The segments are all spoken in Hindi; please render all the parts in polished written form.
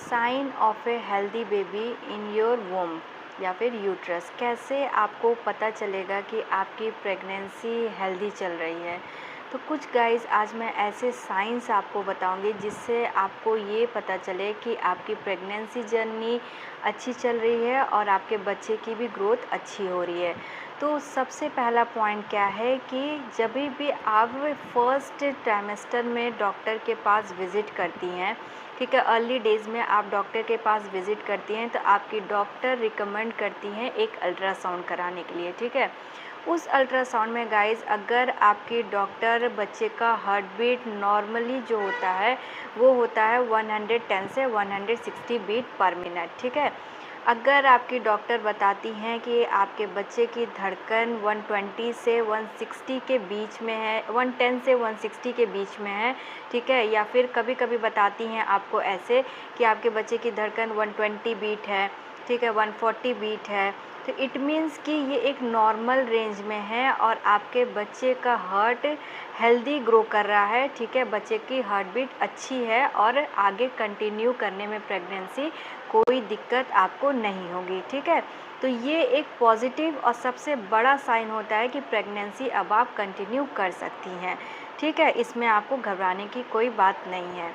Sign of a healthy baby in your womb या फिर यूट्रस। कैसे आपको पता चलेगा कि आपकी प्रेगनेंसी हेल्दी चल रही है? तो कुछ गाइस आज मैं ऐसे साइंस आपको बताऊंगी जिससे आपको ये पता चले कि आपकी प्रेगनेंसी जर्नी अच्छी चल रही है और आपके बच्चे की भी ग्रोथ अच्छी हो रही है। तो सबसे पहला पॉइंट क्या है कि जब भी आप फर्स्ट ट्राइमेस्टर में डॉक्टर के पास विज़िट करती हैं, ठीक है, अर्ली डेज़ में आप डॉक्टर के पास विज़िट करती हैं तो आपकी डॉक्टर रिकमेंड करती हैं एक अल्ट्रासाउंड कराने के लिए, ठीक है। उस अल्ट्रासाउंड में गाइस अगर आपकी डॉक्टर बच्चे का हार्ट बीट नॉर्मली जो होता है वो होता है 110 से 160 बीट पर मिनट, ठीक है। अगर आपकी डॉक्टर बताती हैं कि आपके बच्चे की धड़कन 120 से 160 के बीच में है, 110 से 160 के बीच में है, ठीक है, या फिर कभी कभी बताती हैं आपको ऐसे कि आपके बच्चे की धड़कन 120 बीट है, ठीक है, 140 बीट है, तो इट मीन्स कि ये एक नॉर्मल रेंज में है और आपके बच्चे का हार्ट हेल्दी ग्रो कर रहा है, ठीक है, बच्चे की हार्ट बीट अच्छी है और आगे कंटिन्यू करने में प्रेगनेंसी कोई दिक्कत आपको नहीं होगी, ठीक है। तो ये एक पॉजिटिव और सबसे बड़ा साइन होता है कि प्रेगनेंसी अब आप कंटिन्यू कर सकती हैं, ठीक है, इसमें आपको घबराने की कोई बात नहीं है।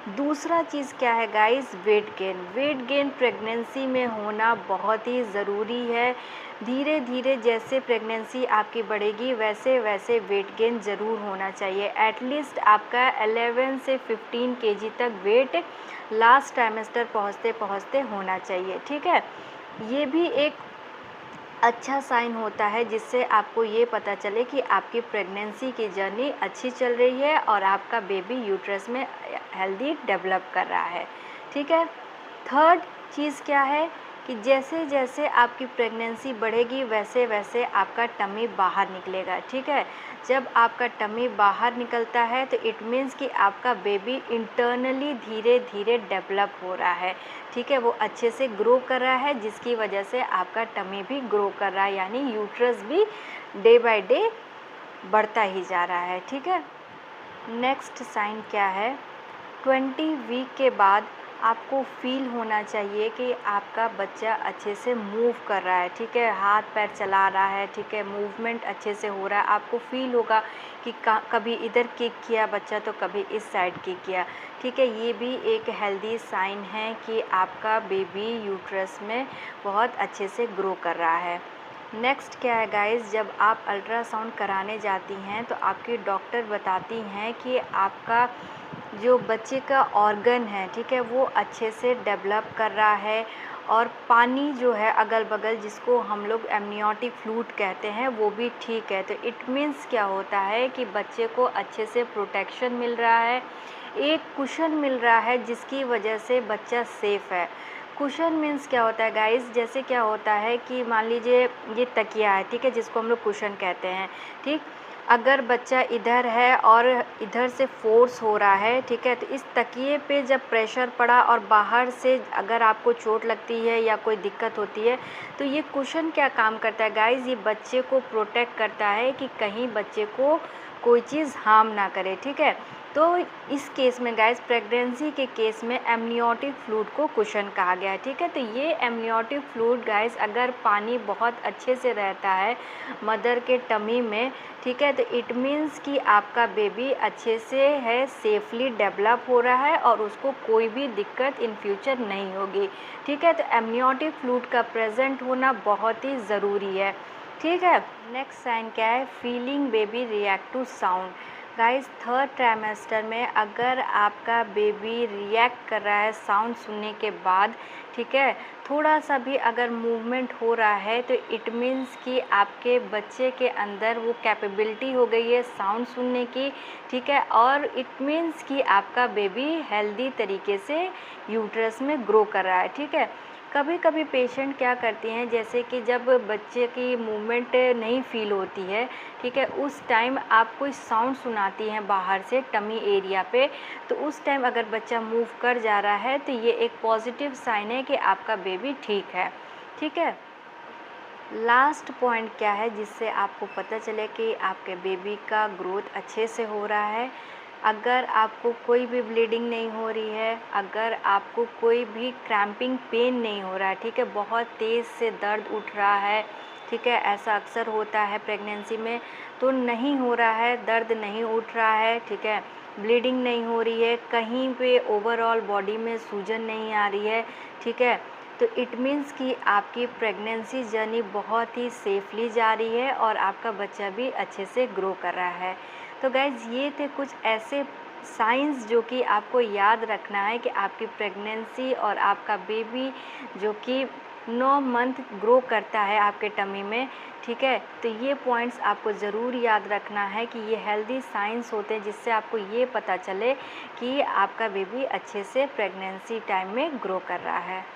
दूसरा चीज़ क्या है guys? Weight gain. Weight gain pregnancy में होना बहुत ही ज़रूरी है। धीरे धीरे जैसे प्रेगनेंसी आपकी बढ़ेगी वैसे वैसे वेट गेन ज़रूर होना चाहिए। एटलीस्ट आपका 11 से 15 केजी तक वेट लास्ट ट्राइमेस्टर पहुँचते पहुँचते होना चाहिए, ठीक है। ये भी एक अच्छा साइन होता है जिससे आपको ये पता चले कि आपकी प्रेगनेंसी की जर्नी अच्छी चल रही है और आपका बेबी यूट्रस में हेल्दी डेवलप कर रहा है, ठीक है। थर्ड चीज़ क्या है कि जैसे जैसे आपकी प्रेगनेंसी बढ़ेगी वैसे वैसे आपका टमी बाहर निकलेगा, ठीक है। जब आपका टमी बाहर निकलता है तो इट मीन्स कि आपका बेबी इंटरनली धीरे धीरे डेवलप हो रहा है, ठीक है, वो अच्छे से ग्रो कर रहा है जिसकी वजह से आपका टमी भी ग्रो कर रहा है, यानी यूट्रस भी डे बाय डे बढ़ता ही जा रहा है, ठीक है। नेक्स्ट साइन क्या है? 20 वीक के बाद आपको फील होना चाहिए कि आपका बच्चा अच्छे से मूव कर रहा है, ठीक है, हाथ पैर चला रहा है, ठीक है, मूवमेंट अच्छे से हो रहा है। आपको फील होगा कि कभी इधर किक किया बच्चा तो कभी इस साइड किक किया, ठीक है। ये भी एक हेल्दी साइन है कि आपका बेबी यूट्रस में बहुत अच्छे से ग्रो कर रहा है। नेक्स्ट क्या है गाइस? जब आप अल्ट्रासाउंड कराने जाती हैं तो आपकी डॉक्टर बताती हैं कि आपका जो बच्चे का ऑर्गन है, ठीक है, वो अच्छे से डेवलप कर रहा है और पानी जो है अगल बगल जिसको हम लोग एमनियोटिक फ्लूइड कहते हैं वो भी ठीक है। तो इट मीन्स क्या होता है कि बच्चे को अच्छे से प्रोटेक्शन मिल रहा है, एक कुशन मिल रहा है जिसकी वजह से बच्चा सेफ़ है। कुशन मीन्स क्या होता है गाइस? जैसे क्या होता है कि मान लीजिए ये तकिया है, ठीक है, जिसको हम लोग कुशन कहते हैं, ठीक। अगर बच्चा इधर है और इधर से फोर्स हो रहा है, ठीक है, तो इस तकिए पे जब प्रेशर पड़ा और बाहर से अगर आपको चोट लगती है या कोई दिक्कत होती है तो ये कुशन क्या काम करता है गाइस? ये बच्चे को प्रोटेक्ट करता है कि कहीं बच्चे को कोई चीज़ हार्म ना करे, ठीक है। तो इस केस में गाइस, प्रेगनेंसी के केस में एमनियोटिक फ्लूइड को कुशन कहा गया है, ठीक है। तो ये एमनियोटिक फ्लूइड गाइस अगर पानी बहुत अच्छे से रहता है मदर के टमी में, ठीक है, तो इट मीन्स कि आपका बेबी अच्छे से है, सेफली डेवलप हो रहा है और उसको कोई भी दिक्कत इन फ्यूचर नहीं होगी, ठीक है। तो एमनियोटिक फ्लूइड का प्रेजेंट होना बहुत ही ज़रूरी है, ठीक है। नेक्स्ट साइन क्या है? Feeling baby react to sound. Guys third trimester में अगर आपका बेबी रिएक्ट कर रहा है साउंड सुनने के बाद, ठीक है, थोड़ा सा भी अगर मूवमेंट हो रहा है तो इट मीन्स कि आपके बच्चे के अंदर वो कैपेबिलिटी हो गई है साउंड सुनने की, ठीक है, और इट मीन्स कि आपका बेबी हेल्दी तरीके से यूट्रस में ग्रो कर रहा है, ठीक है। कभी कभी पेशेंट क्या करती हैं, जैसे कि जब बच्चे की मूवमेंट नहीं फील होती है, ठीक है, उस टाइम आप कोई साउंड सुनाती हैं बाहर से टमी एरिया पे, तो उस टाइम अगर बच्चा मूव कर जा रहा है तो ये एक पॉजिटिव साइन है कि आपका बेबी ठीक है, ठीक है। लास्ट पॉइंट क्या है जिससे आपको पता चले कि आपके बेबी का ग्रोथ अच्छे से हो रहा है? अगर आपको कोई भी ब्लीडिंग नहीं हो रही है, अगर आपको कोई भी क्रैम्पिंग पेन नहीं हो रहा है, ठीक है, बहुत तेज़ से दर्द उठ रहा है, ठीक है, ऐसा अक्सर होता है प्रेगनेंसी में, तो नहीं हो रहा है, दर्द नहीं उठ रहा है, ठीक है, ब्लीडिंग नहीं हो रही है, कहीं पे ओवरऑल बॉडी में सूजन नहीं आ रही है, ठीक है, तो इट मीन्स कि आपकी प्रेगनेंसी जर्नी बहुत ही सेफली जा रही है और आपका बच्चा भी अच्छे से ग्रो कर रहा है। तो गाइज़ ये थे कुछ ऐसे साइंस जो कि आपको याद रखना है कि आपकी प्रेगनेंसी और आपका बेबी जो कि 9 मंथ ग्रो करता है आपके टमी में, ठीक है, तो ये पॉइंट्स आपको ज़रूर याद रखना है कि ये हेल्दी साइंस होते हैं जिससे आपको ये पता चले कि आपका बेबी अच्छे से प्रेगनेंसी टाइम में ग्रो कर रहा है।